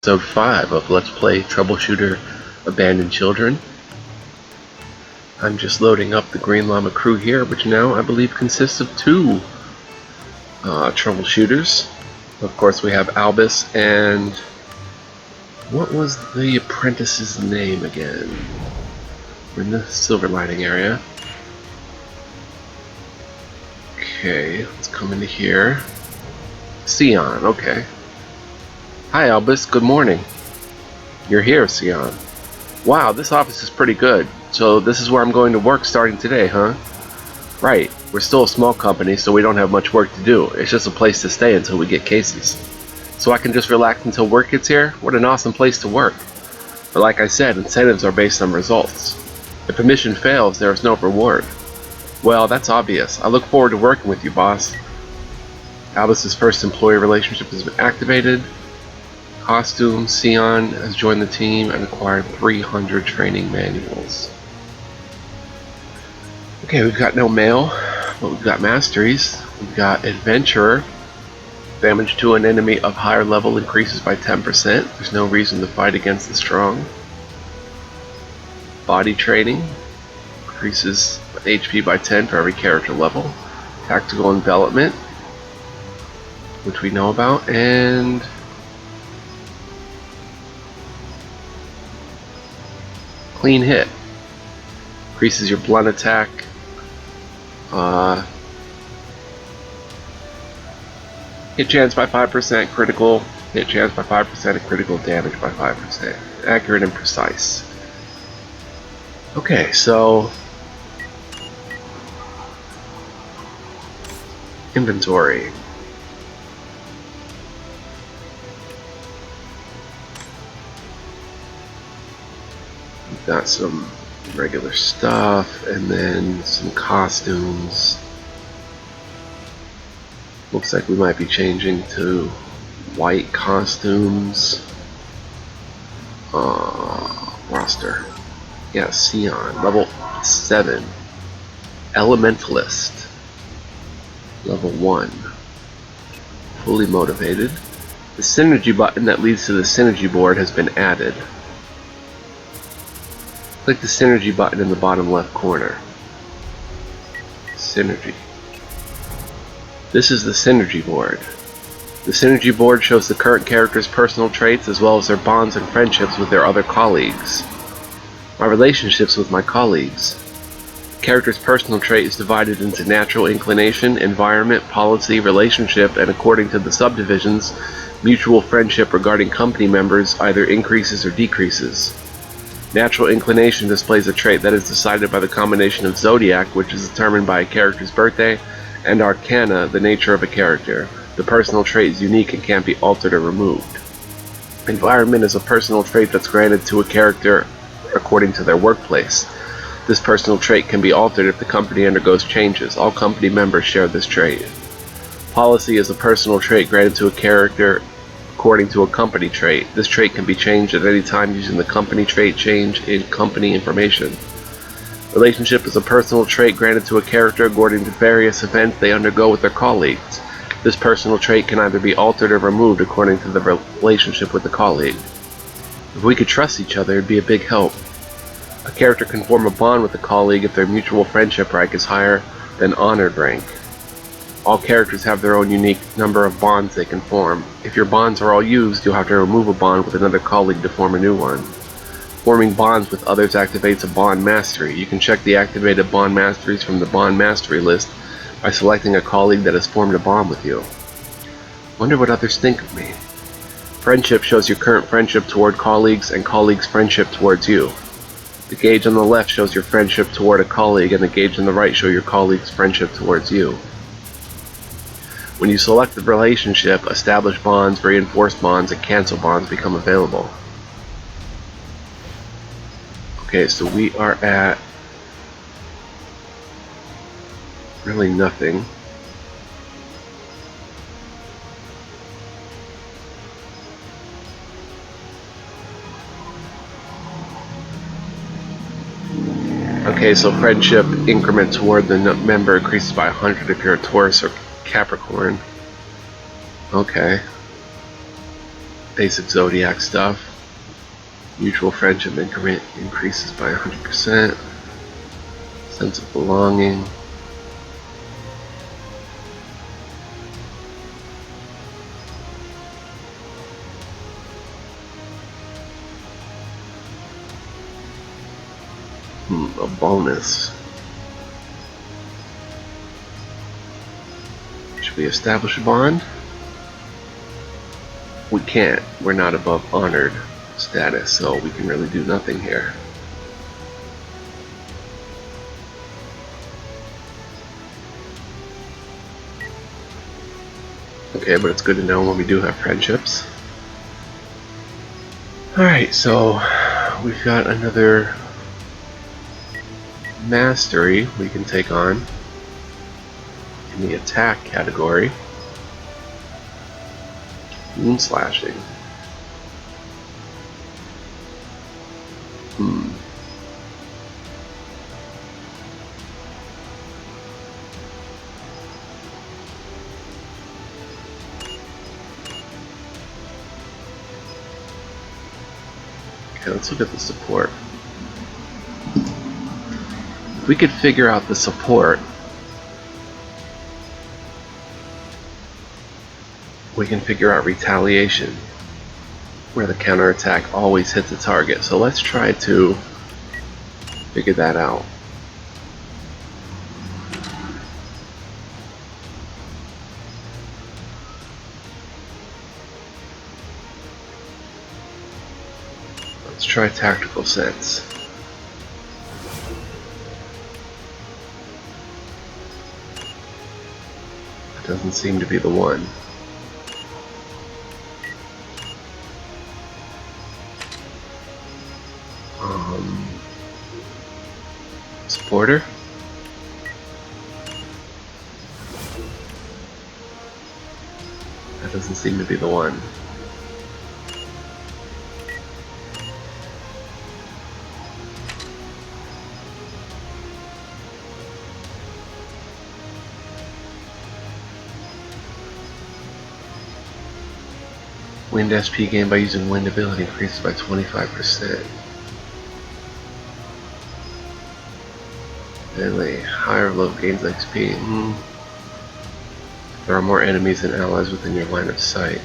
Episode 5 of Let's Play Troubleshooter Abandoned Children. I'm just loading up the Green Llama crew here, which now I believe consists of 2 troubleshooters. Of course we have Albus and... what was the apprentice's name again? We're in the Silver Lining area. Okay, let's come into here. Sion, okay. Hi Albus, good morning. You're here, Sion. Wow, this office is pretty good. So this is where I'm going to work starting today, huh? Right, we're still a small company, so we don't have much work to do. It's just a place to stay until we get cases. So I can just relax until work gets here? What an awesome place to work. But like I said, incentives are based on results. If a mission fails, there is no reward. Well, that's obvious. I look forward to working with you, boss. Albus's first employee relationship has been activated. Costume, Sion has joined the team and acquired 300 training manuals. Okay, we've got no mail, but we've got masteries. We've got Adventurer. Damage to an enemy of higher level increases by 10%. There's no reason to fight against the strong. Body Training. Increases HP by 10 for every character level. Tactical Envelopment, which we know about, and... Clean Hit. Increases your blunt attack. Hit chance by 5%, critical. Hit chance by 5%, and critical damage by 5%. Accurate and precise. Okay, so... Inventory. We've got some regular stuff, and then some costumes. Looks like we might be changing to white costumes. Roster. Yeah, Sion. Level 7. Elementalist. Level 1. Fully motivated. The synergy button that leads to the synergy board has been added. Click the synergy button in the bottom left corner. Synergy. This is the synergy board. The synergy board shows the current character's personal traits as well as their bonds and friendships with their other colleagues. My relationships with my colleagues. The character's personal trait is divided into natural inclination, environment, policy, relationship, and according to the subdivisions, mutual friendship regarding company members either increases or decreases. Natural inclination displays a trait that is decided by the combination of zodiac, which is determined by a character's birthday, and arcana, the nature of a character. The personal trait is unique and can't be altered or removed. Environment is a personal trait that's granted to a character according to their workplace. This personal trait can be altered if the company undergoes changes. All company members share this trait. Policy is a personal trait granted to a character according to a company trait. This trait can be changed at any time using the company trait change in company information. Relationship is a personal trait granted to a character according to various events they undergo with their colleagues. This personal trait can either be altered or removed according to the relationship with the colleague. If we could trust each other, it'd be a big help. A character can form a bond with a colleague if their mutual friendship rank is higher than honored rank. All characters have their own unique number of bonds they can form. If your bonds are all used, you'll have to remove a bond with another colleague to form a new one. Forming bonds with others activates a bond mastery. You can check the activated bond masteries from the bond mastery list by selecting a colleague that has formed a bond with you. Wonder what others think of me. Friendship shows your current friendship toward colleagues and colleagues' friendship towards you. The gauge on the left shows your friendship toward a colleague, and the gauge on the right shows your colleague's friendship towards you. When you select the relationship, established bonds, reinforced bonds, and cancel bonds become available. Okay, so we are at really nothing. Okay, so friendship increment toward the member increases by 100 if you're a Taurus or Capricorn. Okay. basic zodiac stuff. Mutual friendship increment increases by 100%. Sense of belonging. A bonus. Should we establish a bond? We can't. We're not above honored status, so we can really do nothing here. Okay, but it's good to know when we do have friendships. Alright, so we've got another mastery we can take on in the attack category. Wound slashing. Okay, let's look at the support. If we could figure out the support, we can figure out retaliation, where the counterattack always hits a target. So let's try to figure that out. Let's try tactical sense. That doesn't seem to be the one. Supporter? That doesn't seem to be the one. Wind SP gained by using wind ability increases by 25%. Deadly. High or low gains XP. There are more enemies and allies within your line of sight.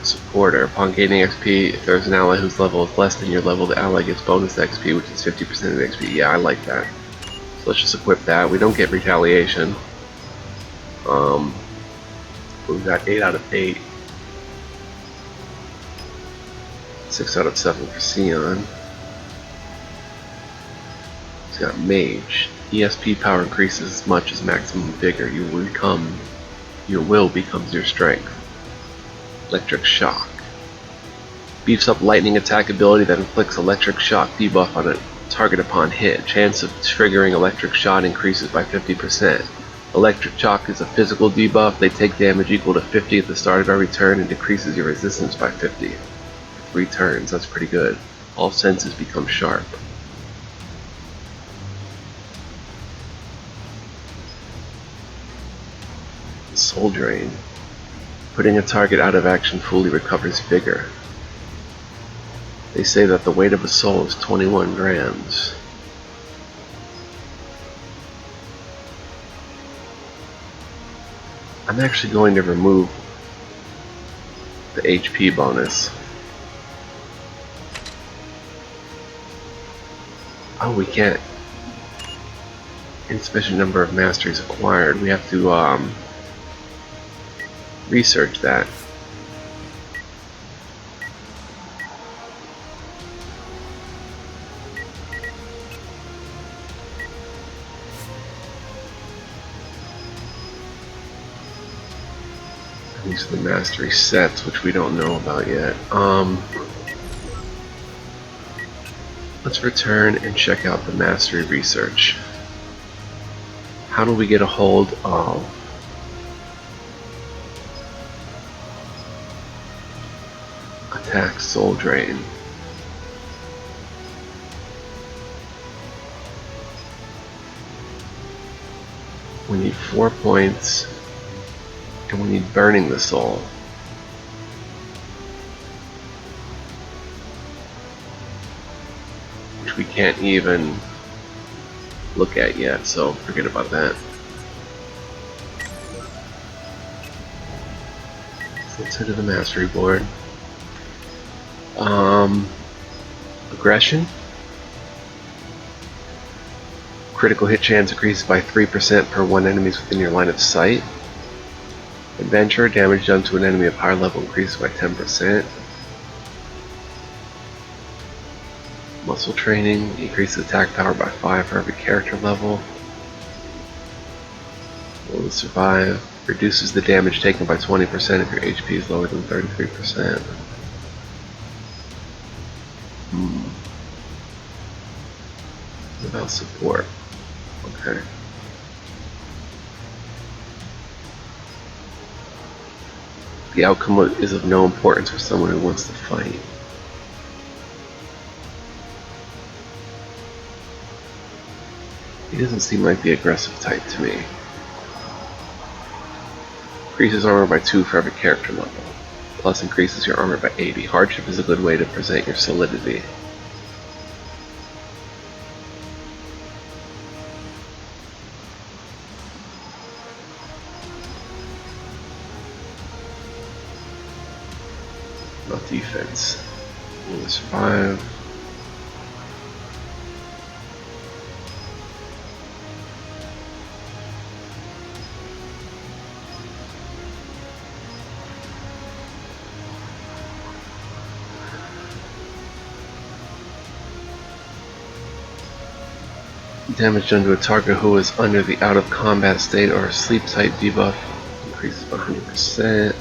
Supporter. Upon gaining XP, if there's an ally whose level is less than your level, the ally gets bonus XP, which is 50% of the XP. Yeah, I like that. So let's just equip that. We don't get retaliation. We've got 8 out of 8. 6 out of 7 for Sion. He's got Mage. ESP power increases as much as maximum vigor. Your will becomes your strength. Electric Shock. Beefs up lightning attack ability that inflicts electric shock debuff on a target upon hit. Chance of triggering electric shot increases by 50%. Electric Shock is a physical debuff. They take damage equal to 50 at the start of every turn and decreases your resistance by 50. 3 turns, that's pretty good. All senses become sharp. Soul Drain. Putting a target out of action fully recovers vigor. They say that the weight of a soul is 21 grams. I'm actually going to remove the HP bonus. Oh, we can't. Insufficient number of masteries acquired. We have to research that. These are the mastery sets, which we don't know about yet. Let's return and check out the mastery research. How do we get a hold of attack soul drain? We need 4 points And we need Burning the Soul. Which we can't even look at yet, so forget about that. So let's head to the Mastery board. Aggression. Critical hit chance increases by 3% per 1 enemies within your line of sight. Adventure, damage done to an enemy of higher level increases by 10%. Muscle training, increases attack power by 5 for every character level. Will to survive, reduces the damage taken by 20% if your HP is lower than 33%. What about support? Okay. The outcome is of no importance for someone who wants to fight. He doesn't seem like the aggressive type to me. Increases armor by 2 for every character level. Plus increases your armor by 80. Hardship is a good way to present your solidity. Not defense. Will to survive. Damage done to a target who is under the out of combat state or sleep type debuff increases by 100%.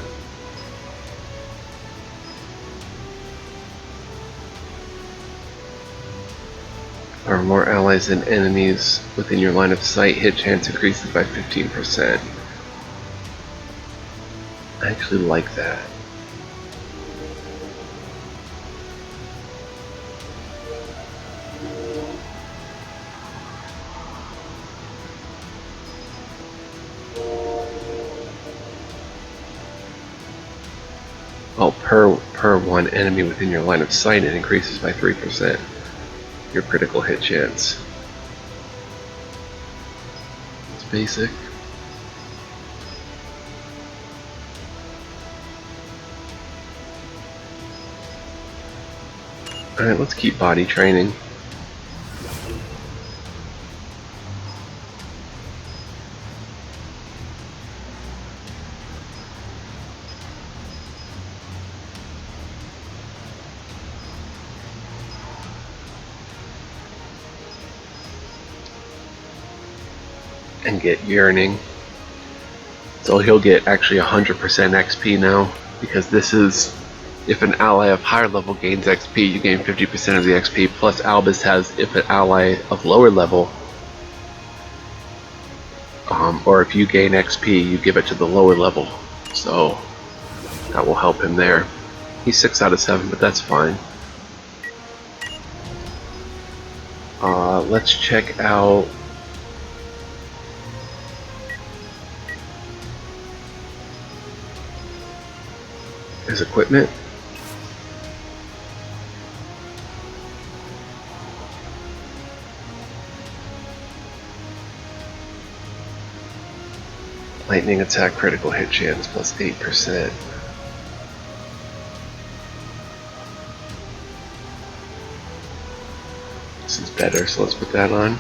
Or more allies and enemies within your line of sight, hit chance increases by 15%. I actually like that. Oh, per 1 enemy within your line of sight, it increases by 3%. Your critical hit chance. It's basic. Alright, let's keep body training. And get Yearning. So he'll get actually 100% XP now, because this is, if an ally of higher level gains XP, you gain 50% of the XP, plus Albus has, if an ally of lower level, or if you gain XP, you give it to the lower level, so that will help him there. He's 6 out of 7, but that's fine. Let's check out his equipment. Lightning attack critical hit chance plus 8%. This is better, so let's put that on.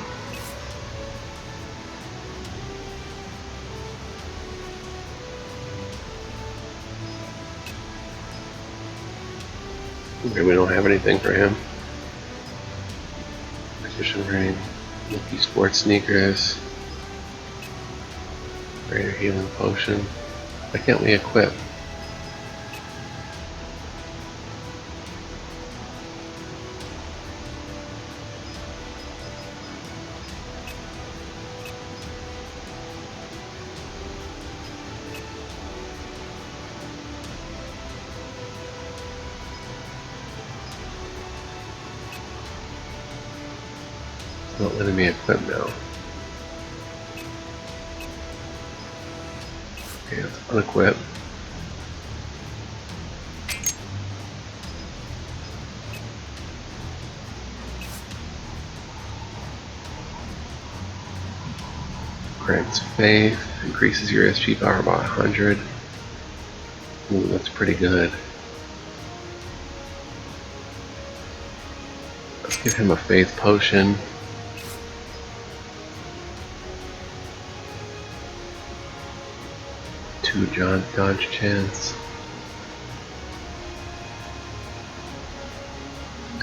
Okay, we don't have anything for him. Magician Ring, Lucky Sports Sneakers, Greater Healing Potion. Why can't we equip? It's not letting me equip now. Okay, let's unequip. Grants faith, increases your SP power by 100. Ooh, that's pretty good. Let's give him a faith potion. Two dodge chance.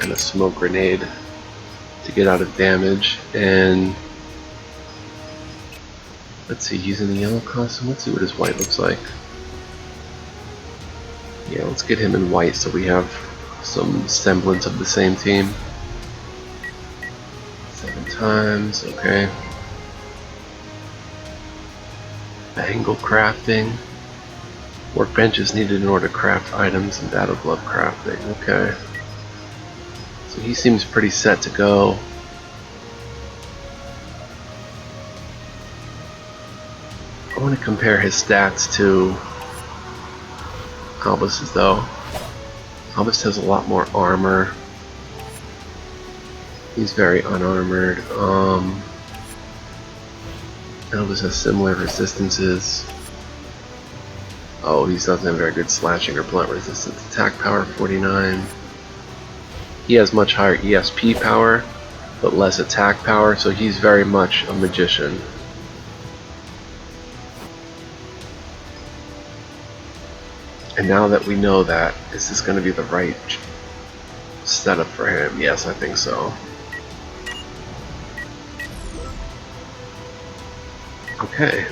And a smoke grenade to get out of damage. And let's see, he's in the yellow costume. Let's see what his white looks like. Yeah, let's get him in white so we have some semblance of the same team. 7 times, okay. Angle crafting. Workbench is needed in order to craft items and battle glove crafting, okay. So he seems pretty set to go. I want to compare his stats to Albus's though. Albus has a lot more armor. He's very unarmored. Albus has similar resistances. Oh, he doesn't have very good slashing or blunt resistance. Attack power 49. He has much higher ESP power, but less attack power, so he's very much a magician. And now that we know that, is this going to be the right setup for him? Yes, I think so. Okay.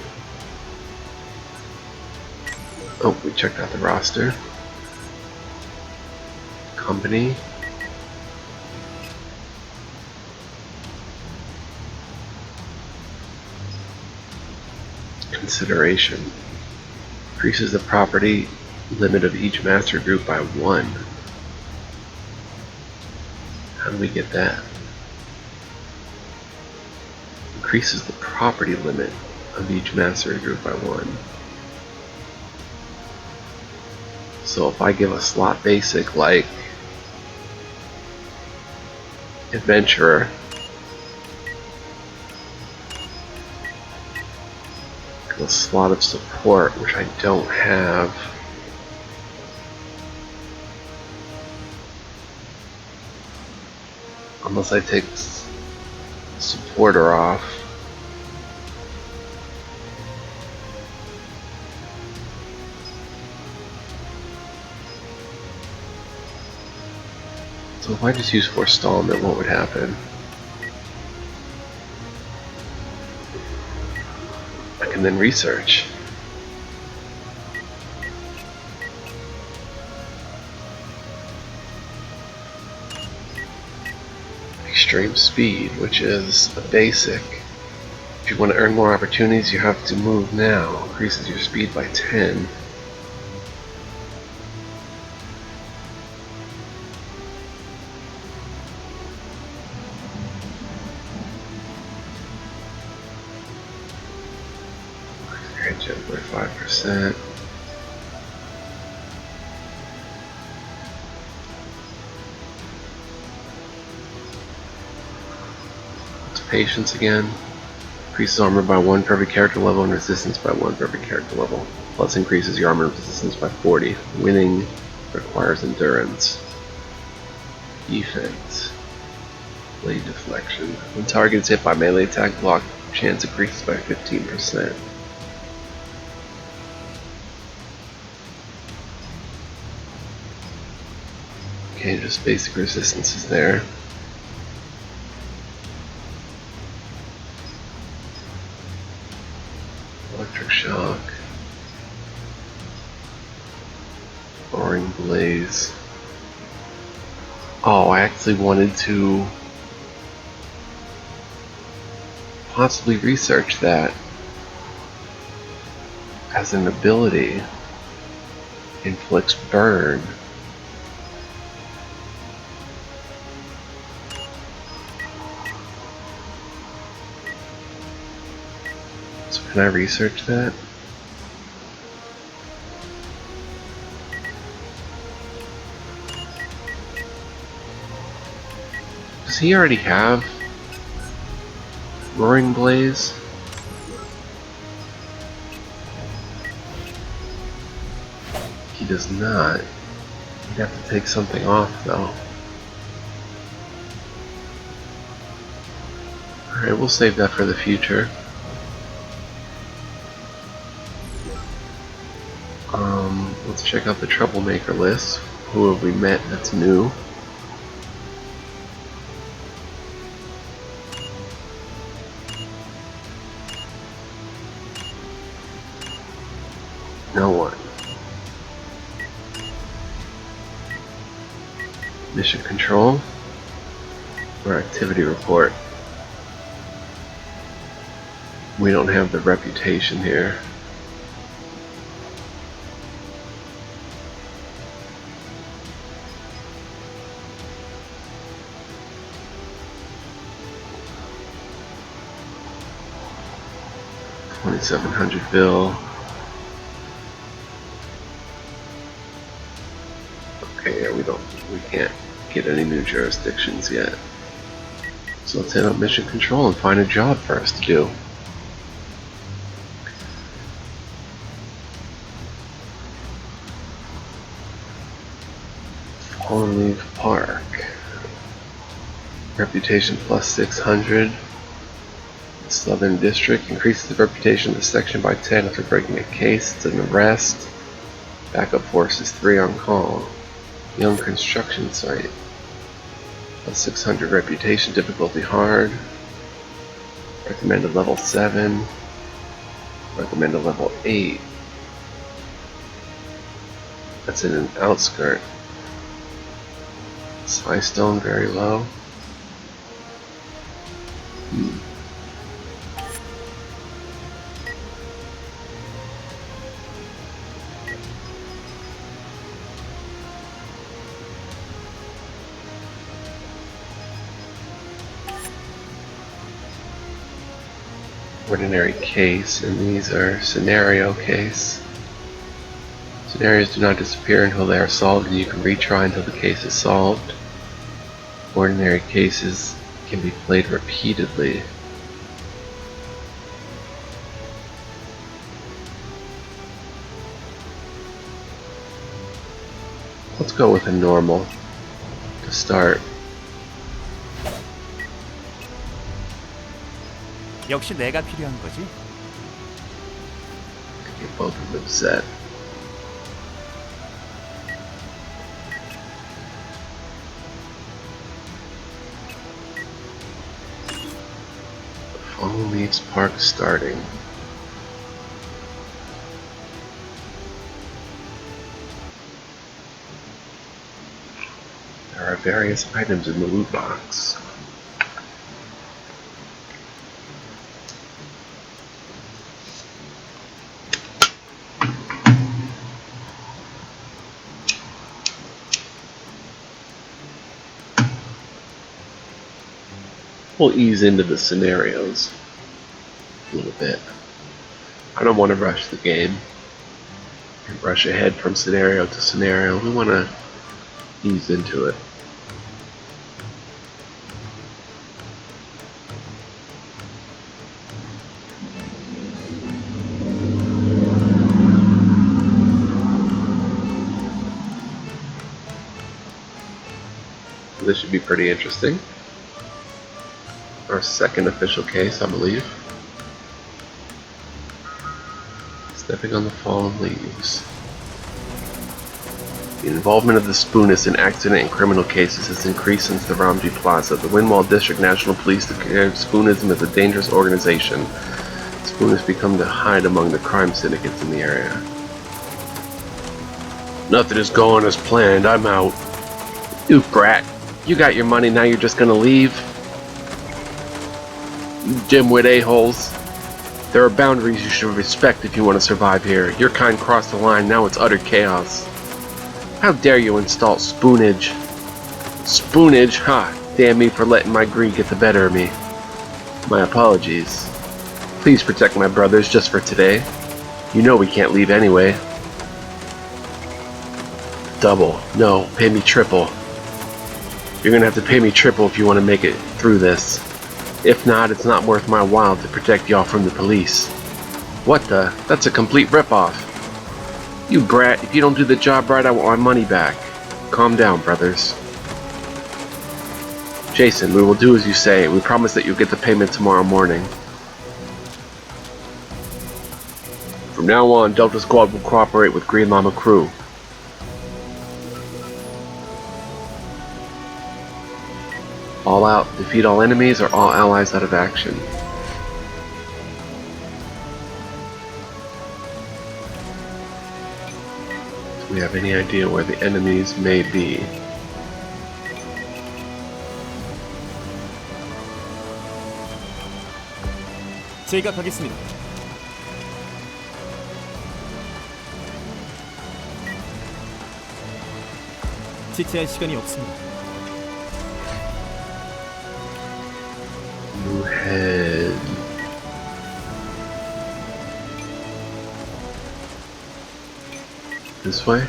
Oh, we checked out the roster. Company. Consideration. Increases the property limit of each master group by 1. How do we get that? Increases the property limit of each master group by 1. So if I give a slot basic like Adventurer, a slot of support, which I don't have. Unless I take supporter off. So if I just use forestallment, what would happen? I can then research. Extreme speed, which is a basic. If you want to earn more opportunities, you have to move now. Increases your speed by 10. Jump by 5%. It's patience again. Increases armor by 1 for every character level and resistance by 1 for every character level. Plus increases your armor resistance by 40. Winning requires endurance. Defense. Blade deflection. When target is hit by melee attack, block chance increases by 15%. Okay, just basic resistance is there. Electric shock. Roaring blaze. Oh, I actually wanted to possibly research that as an ability. Inflicts burn. Can I research that? Does he already have Roaring Blaze? He does not. He'd have to take something off though. Alright, we'll save that for the future. Let's check out the Troublemaker list. Who have we met that's new? No one. Mission control or activity report. We don't have the reputation here. $2,700 bill. Okay, yeah, we can't get any new jurisdictions yet. So let's hit up mission control and find a job for us to do. Fallen Leaf Park. Reputation plus 600. Southern District increases the reputation of the section by 10 after breaking a case. It's an arrest. Backup force is 3 on call. Young construction site. Plus 600 reputation, difficulty hard. Recommended level 7. Recommended level 8. That's in an outskirt. High stone very low. Ordinary case, and these are scenario case. Scenarios do not disappear until they are solved, and you can retry until the case is solved. Ordinary cases can be played repeatedly. Let's go with a normal to start. 역시 내가 필요한 거지. Get both of them set. Fallen Leaves Park starting. There are various items in the loot box. We'll ease into the scenarios a little bit. I don't want to rush the game and rush ahead from scenario to scenario. We want to ease into it. This should be pretty interesting. Our second official case, I believe. Stepping on the fallen leaves. The involvement of the Spoonists in accident and criminal cases has increased since the Ramji Plaza. The Windwall District National Police declared Spoonism as a dangerous organization. Spoonists become to hide among the crime syndicates in the area. Nothing is going as planned. I'm out. You brat. You got your money, now you're just gonna leave? You dimwit a-holes. There are boundaries you should respect if you want to survive here. Your kind crossed the line, now it's utter chaos. How dare you install spoonage? Spoonage? Ha! Damn me for letting my greed get the better of me. My apologies. Please protect my brothers just for today. You know we can't leave anyway. Double. No, pay me triple. You're gonna have to pay me triple if you want to make it through this. If not, it's not worth my while to protect y'all from the police. What the? That's a complete ripoff. You brat, if you don't do the job right, I want my money back. Calm down, brothers. Jason, we will do as you say. We promise that you'll get the payment tomorrow morning. From now on, Delta Squad will cooperate with Green Llama Crew. All out, defeat all enemies or all allies out of action. Do we have any idea where the enemies may be? 제가 가겠습니다. 지체할 시간이 없습니다. New head. This way?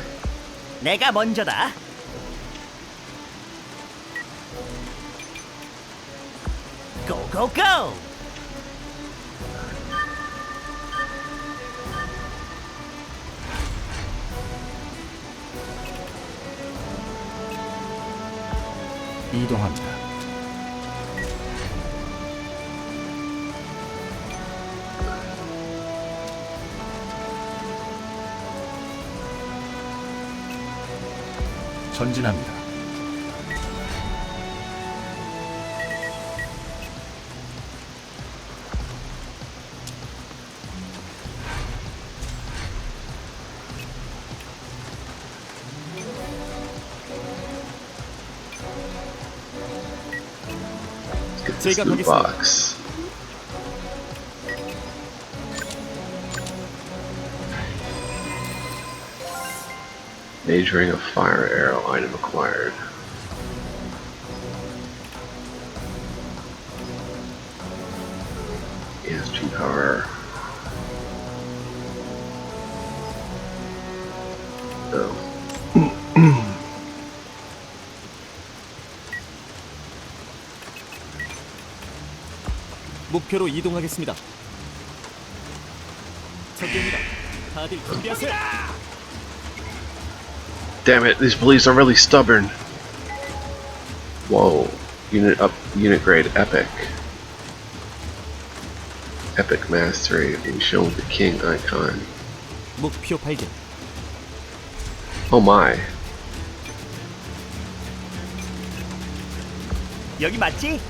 내가 먼저다. Go go go. 이동합니다. 전진합니다. This loot box. Mage ring of fire arrow item acquired. ESG power. Oh. 목표로 이동하겠습니다. 적입니다. 다들 준비하세요. Damn it, these police are really stubborn. Whoa. Unit up, unit grade epic. Epic mastery being shown with the king icon. 목표 발견. Oh my. 여기 맞지?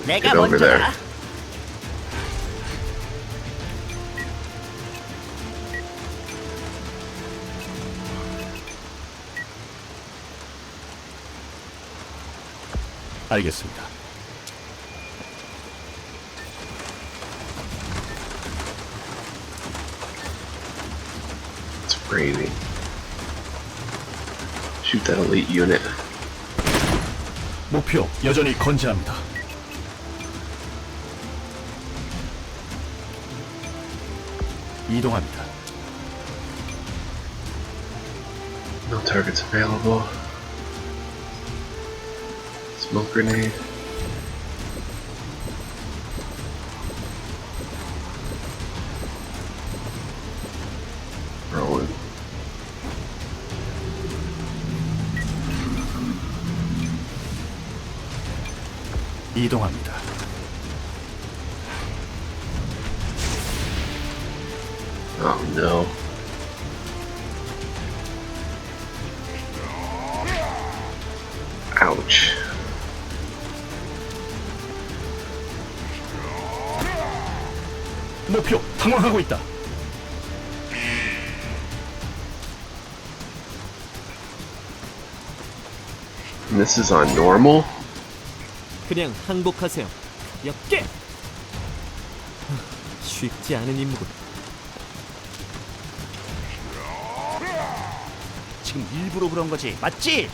Get over there. 알겠습니다. It's raining. Shoot that elite unit. 목표 여전히 건재합니다. 이동합니다. No targets available. Smoke grenade. Rolling. 이동합니다. Oh no. Ouch. 목표 당황하고 있다. And this is on normal? 그냥 항복하세요. 역계. 쉽지 않은 임무군. 지금 일부러 그런 거지, 맞지?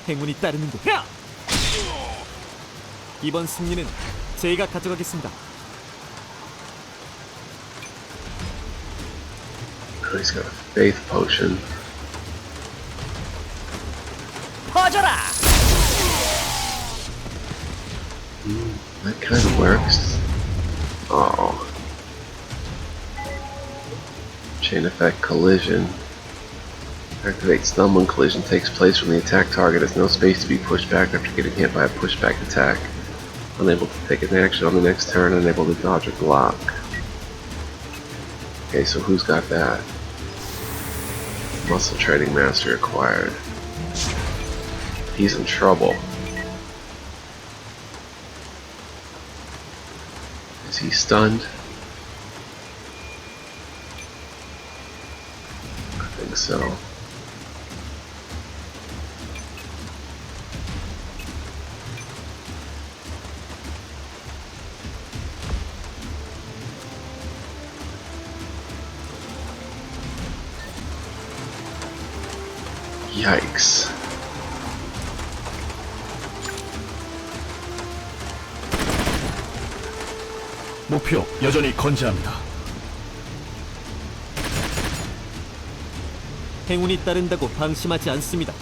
행운이 따르는군. 이번 승리는 제가 가져가겠습니다. Oh, he's got a faith potion. 퍼져라! That kind of works. Oh. Chain effect collision. Activate stun when collision takes place when the attack target has no space to be pushed back after getting hit by a pushback attack. Unable to take an action on the next turn, unable to dodge or block. Okay, so who's got that? Muscle Trading Master acquired. He's in trouble. Is he stunned? I think so. Yikes. 목표 여전히 건재합니다. 행운이 따른다고 방심하지 않습니다.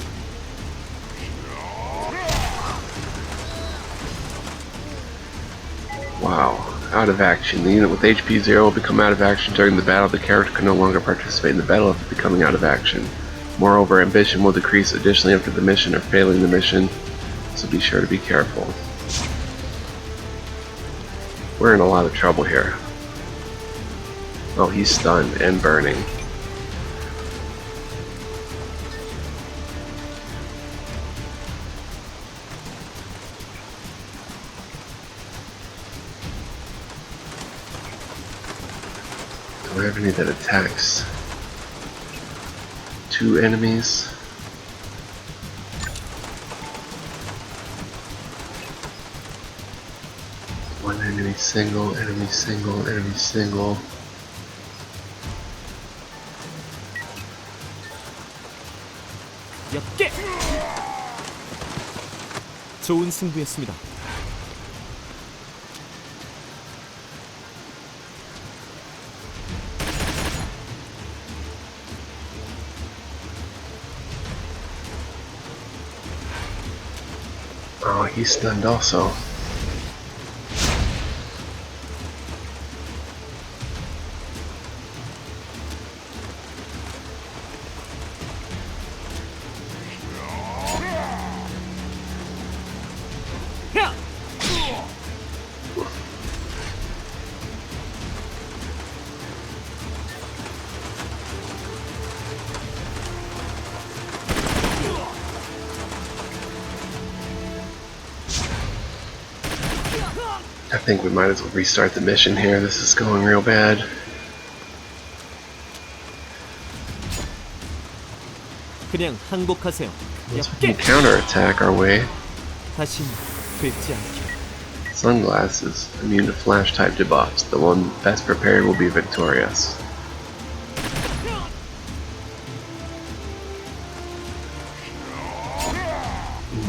Wow. Out of action. The unit with HP 0 will become out of action during the battle. The character can no longer participate in the battle after becoming out of action. Moreover, ambition will decrease additionally after the mission or failing the mission, so be sure to be careful. We're in a lot of trouble here. Oh, he's stunned and burning. Do I have any that attacks two enemies? One enemy single, enemy single, enemy single. 엽게! 좋은 승부였습니다. Oh, he's stunned also. I think we might as well restart the mission here. This is going real bad. 그냥 항복하세요. Let's counterattack our way. 다신 뵙지 않게. Sunglasses, immune to flash type debuffs. The one best prepared will be victorious.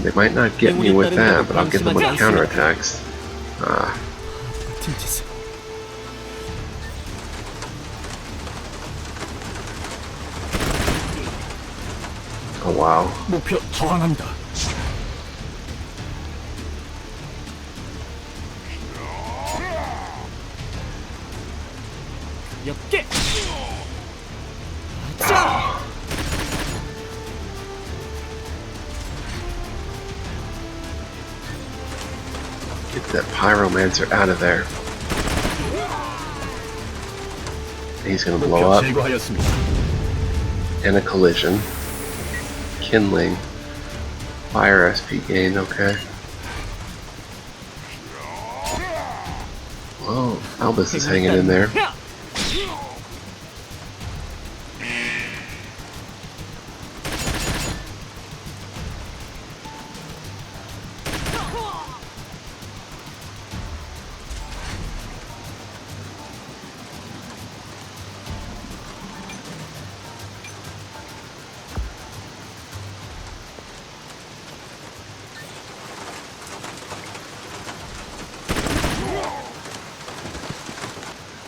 They might not get me with that, but I'll get them with counterattacks. Ah. 같은 짓을. Oh wow. 목표 저항합니다. 엽게. 자. Get that pyromancer out of there. He's gonna blow up. And a collision. Kindling. Fire SP gain, okay. Whoa, Albus is hanging in there.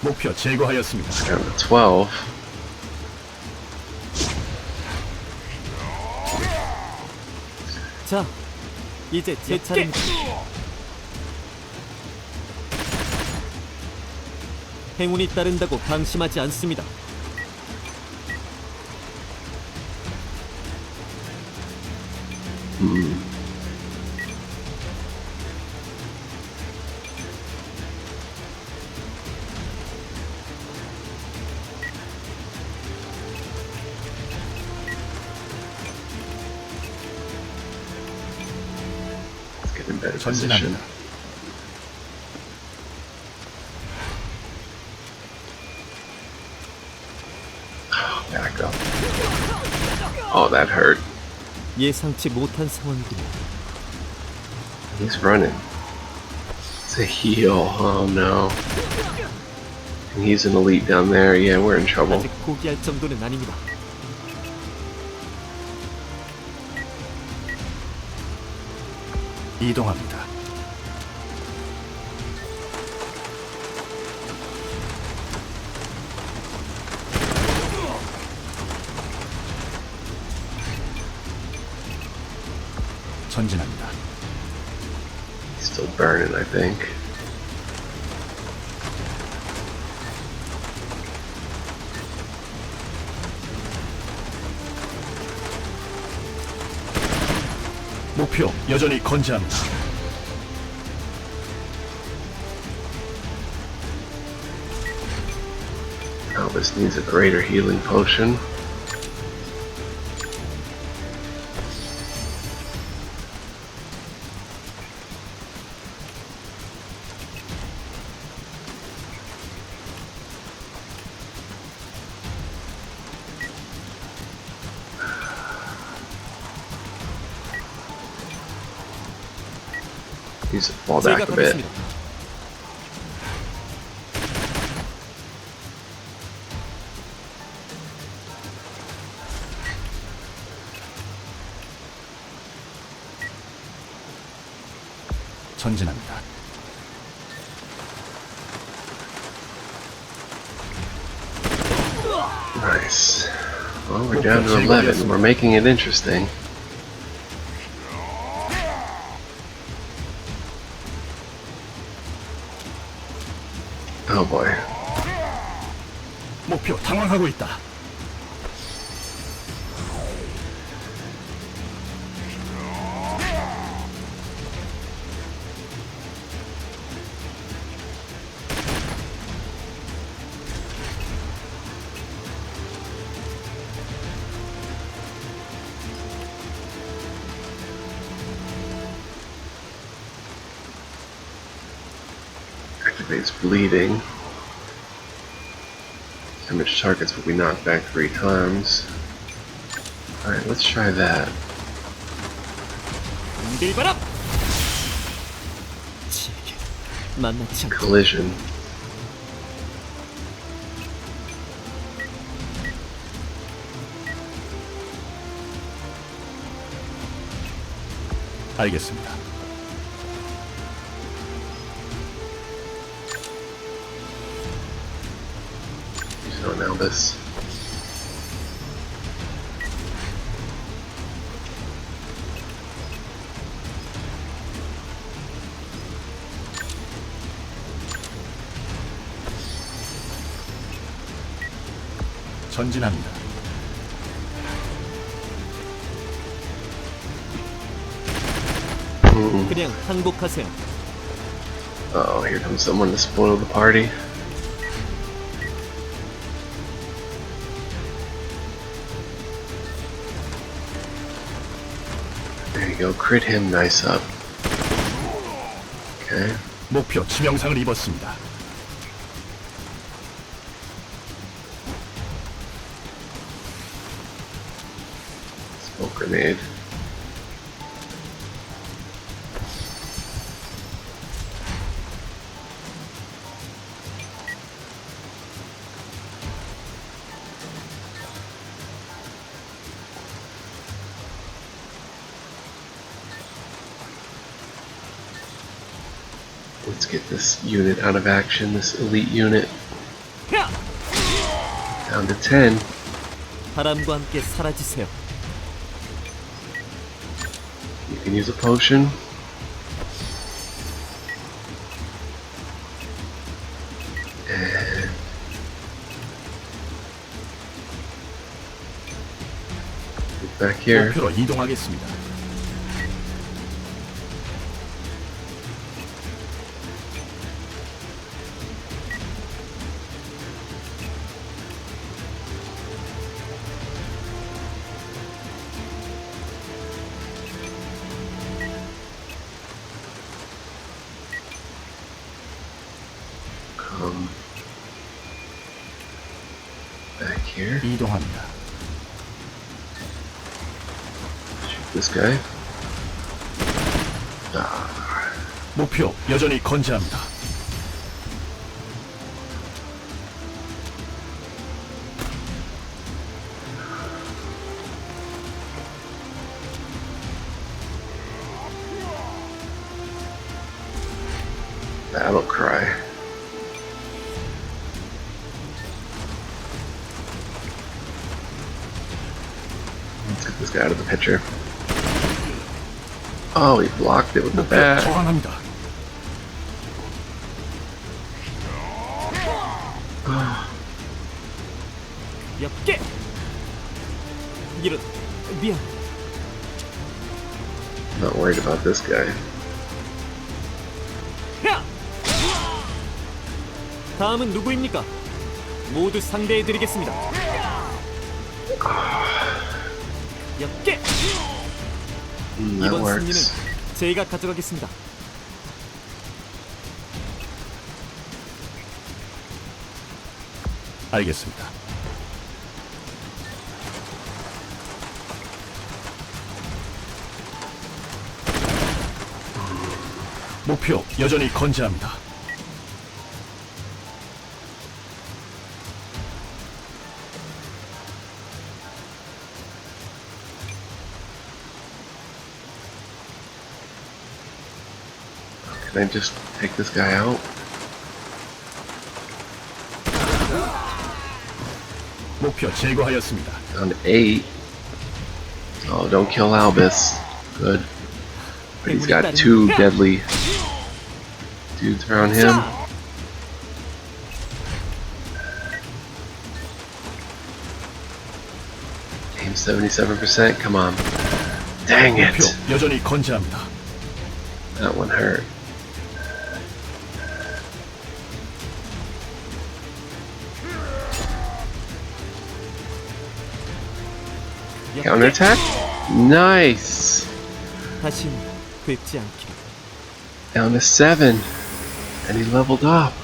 목표 제거하였습니다. Down to 12. 자, 이제 제 차례입니다. 행운이 따른다고 방심하지 않습니다. Let's get in better position. 전진합니다. Back up. Oh, that hurt. 예상치 못한 상황이군요. He's running. It's a heal. Oh no. And he's an elite down there. Yeah, we're in trouble. 아직 포기할 정도는 아닙니다. 이동합니다. 전진합니다. He's still burning, I think. 목표 여전히 건재합니다. Albus needs a greater healing potion. Needs to fall 제가 back a bit. 가겠습니다. 전진합니다. Nice. Well, we're down to 11. We're making it interesting. Oh boy. 목표 당황하고 있다. Activates bleeding. Damage targets will be knocked back 3 times. Alright, let's try that. 일바람! 지에게 만나지 않고 Collision. 알겠습니다. Use it on Albus. 전진합니다. 그냥 항복하세요. Uh-oh, here comes someone to spoil the party. There you go, crit him, nice up. Okay. 목표 치명상을 입었습니다. Smoke grenade. Let's get this unit out of action, this elite unit. Down to 10. 바람과 함께 사라지세요. You can use a potion. And get back here. 목표로 이동하겠습니다. Come back here. 이동합니다. Shoot this guy. Ah, 목표 여전히 건재합니다. battle cry. Let's get this guy out of the picture. Oh, he blocked it with the 목표 bat. 저항합니다. 엽게. 이런 미안. Not worried about this guy. 야! 다음은 누구입니까? 모두 상대해드리겠습니다. 엽게. That 이번 승리는 works. 제가 가져가겠습니다. 알겠습니다. 목표 여전히 건재합니다. Can I just take this guy out? 목표 제거하였습니다. Down to 8. Oh, don't kill Albus. Good. But he's got 2 deadly dudes around him. Aim 77%. Come on. Dang 목표 it. 여전히 건재합니다. That one hurt. Counterattack? Nice! 다신 뵙지 않기를. Down to 7. And he leveled up.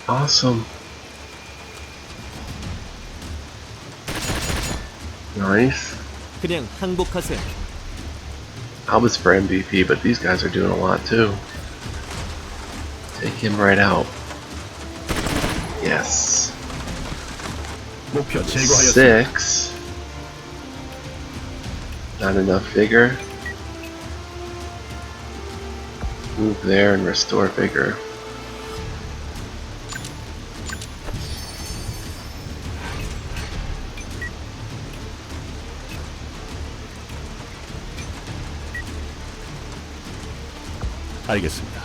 Awesome. Nice. 그냥 항복하세요. Albus for MVP, but these guys are doing a lot too. Take him right out. Yes. 목표 제거하였습니다. 6. Not enough vigor. Move there and restore vigor. 알겠습니다.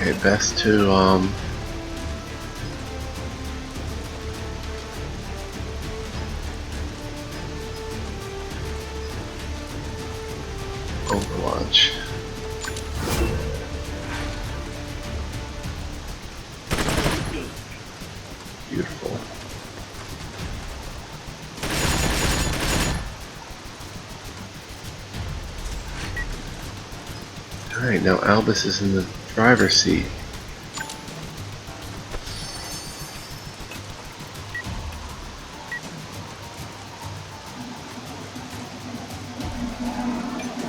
Okay, best to Overwatch. Beautiful. Alright, now Albus is in the driver's seat.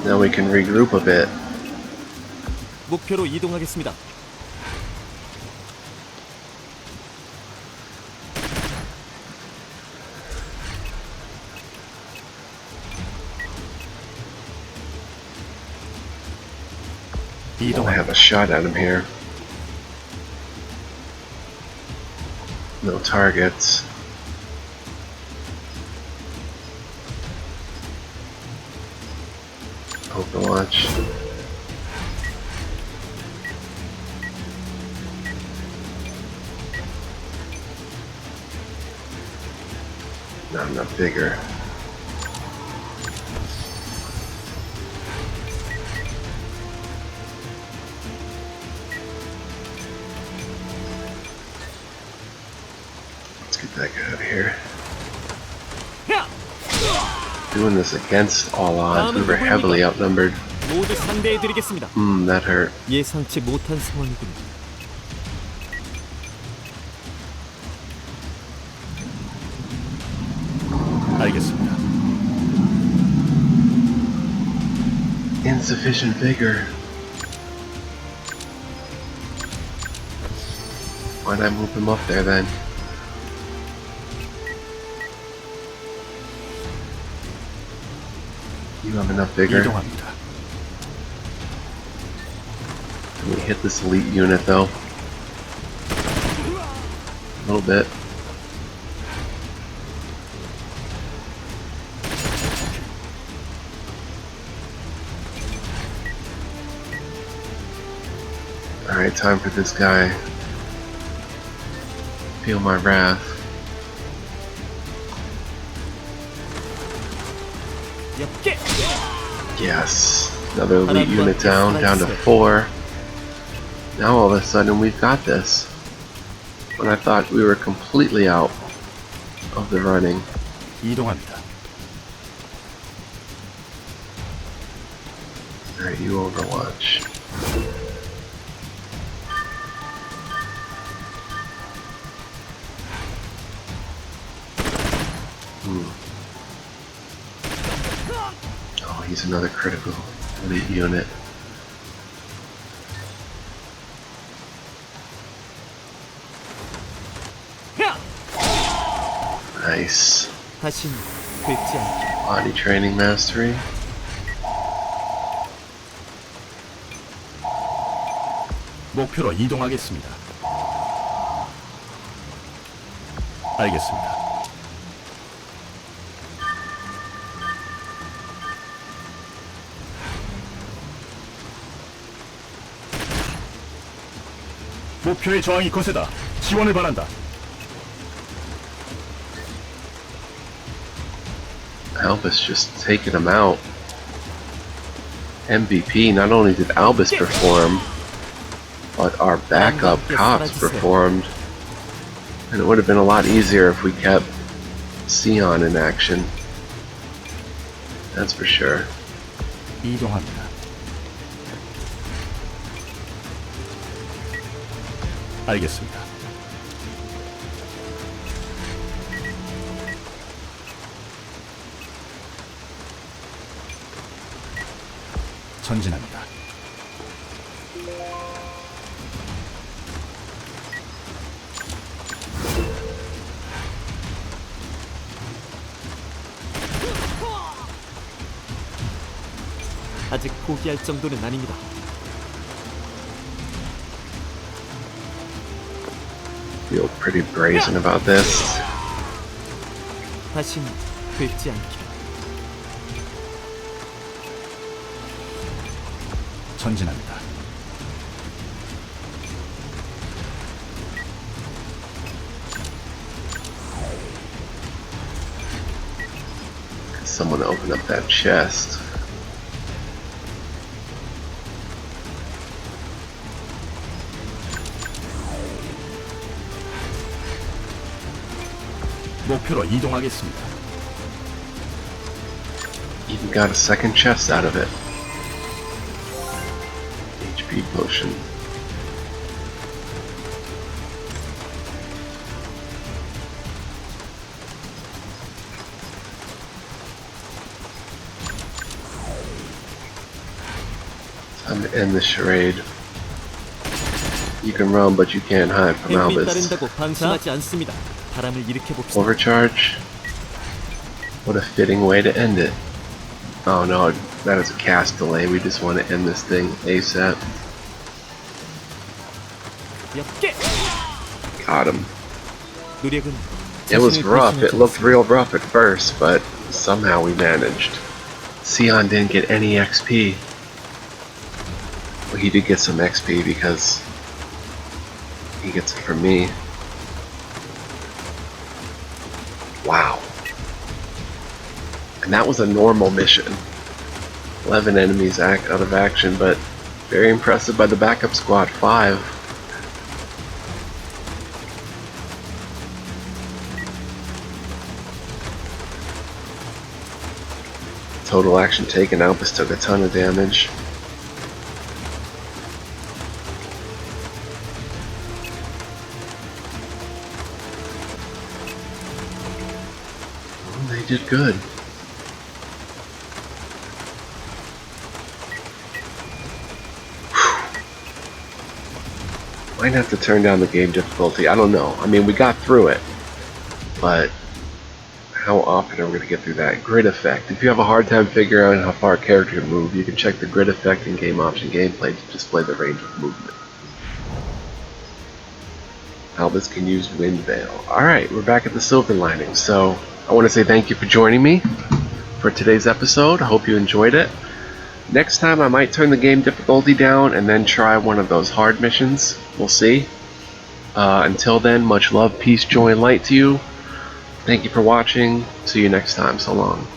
Now we can regroup a bit. 목표로 이동하겠습니다. I have a shot at him here. No targets. Overwatch. Not enough bigger. Let's get that guy out of here. Doing this against all odds. We were heavily outnumbered. 모두 상대해드리겠습니다. That hurt. 예상치 못한 상황이군요. 알겠습니다. Insufficient vigor. Why'd I move him up there then? You have enough vigor. 이동합니다. Can we hit this elite unit though? A little bit. Alright, time for this guy. Feel my wrath. 엽게! Yes. Another elite unit down to 4. Now all of a sudden we've got this. When I thought we were completely out of the running. 이동합니다. Alright, you Overwatch. Oh, he's another critical elite unit. Nice. 다신 뵙지 않기를. Body training mastery. 목표로 이동하겠습니다. 알겠습니다. 목표의 저항이 거세다. 지원을 바란다. Albus just taking him out. MVP, not only did Albus perform, but our backup cops performed. And it would have been a lot easier if we kept Sion in action. That's for sure. 이동합니다. 알겠습니다. 전진합니다. 아직 포기할 정도는 아닙니다. Feel pretty brazen about this. 다신 뵙지 않기를. 전진합니다. Someone open up that chest. 목표로 이동하겠습니다. Even got a second chest out of it. HP potion. Time to end this charade. You can run, but you can't hide from 행위 Albus. 따른다고 방심하지 않습니다. 바람을 일으켜 봅시다. Overcharge? What a fitting way to end it. Oh no, that is a cast delay. We just want to end this thing ASAP. 가볍게. Got him. 노력은 It was 자신을 rough. It 배신하지 looked 않습니다. real rough at first, but somehow we managed. Sion didn't get any XP. Well, he did get some XP because he gets it from me. Wow. And that was a normal mission. 11 enemies out of action, but very impressive by the backup squad, 5. Total action taken, Albus took a ton of damage. Well, they did good. Might have to turn down the game difficulty. I don't know. I mean, we got through it, but how often are we going to get through that? Grid effect. If you have a hard time figuring out how far a character can move, you can check the grid effect in game option gameplay to display the range of movement. Albus can use Wind Veil. Alright, we're back at the Silver Lining. So, I want to say thank you for joining me for today's episode. I hope you enjoyed it. Next time I might turn the game difficulty down and then try one of those hard missions. We'll see. Until then, much love, peace, joy, and light to you. Thank you for watching. See you next time. So long.